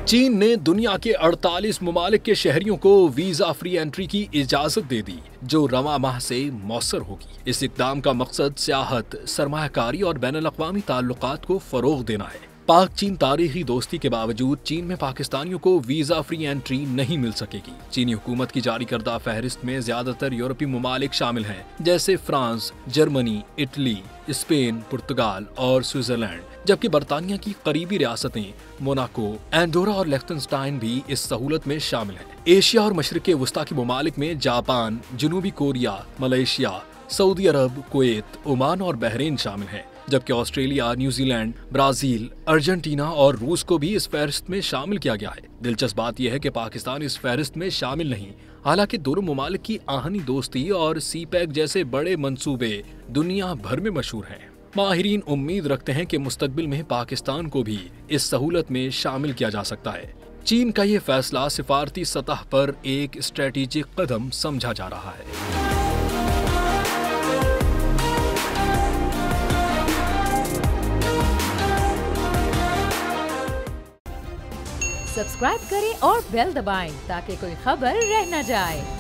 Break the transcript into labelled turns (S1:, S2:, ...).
S1: चीन ने दुनिया के 48 ममालिक के शहरियों को वीजा फ्री एंट्री की इजाजत दे दी, जो रवा माह से मौसर होगी। इस इक़दाम का मकसद सियाहत, सरमायाकारी और बैनुल-अक़वामी ताल्लुकात को फरोग़ देना है। पाक चीन तारीखी दोस्ती के बावजूद चीन में पाकिस्तानियों को वीजा फ्री एंट्री नहीं मिल सकेगी। चीनी हुकूमत की जारी करदा फहरिस्त में ज्यादातर यूरोपीय ममालिक शामिल हैं, जैसे फ्रांस, जर्मनी, इटली, स्पेन, पुर्तगाल और स्विट्जरलैंड, जबकि बरतानिया की करीबी रियासतें मोनाको, एंडोरा और लिechtenstein भी इस सहूलत में शामिल हैं। एशिया और मशरिक़ वस्ता के ममालिक में जापान, जनूबी कोरिया, मलेशिया, सऊदी अरब, कुवैत, ओमान और बहरीन शामिल हैं, जबकि ऑस्ट्रेलिया, न्यूजीलैंड, ब्राजील, अर्जेंटीना और रूस को भी इस फहरिस्त में शामिल किया गया है। दिलचस्प बात यह है कि पाकिस्तान इस फहरिस्त में शामिल नहीं, हालांकि दोनों ममालिक की आहनी दोस्ती और सीपैक जैसे बड़े मंसूबे दुनिया भर में मशहूर हैं। माहिरीन उम्मीद रखते हैं कि मुस्तकबिल में पाकिस्तान को भी इस सहूलत में शामिल किया जा सकता है। चीन का ये फैसला सिफारती सतह पर एक स्ट्रेटेजिक कदम समझा जा रहा है।
S2: सब्सक्राइब करें और बेल दबाएं ताकि कोई खबर रह न जाए।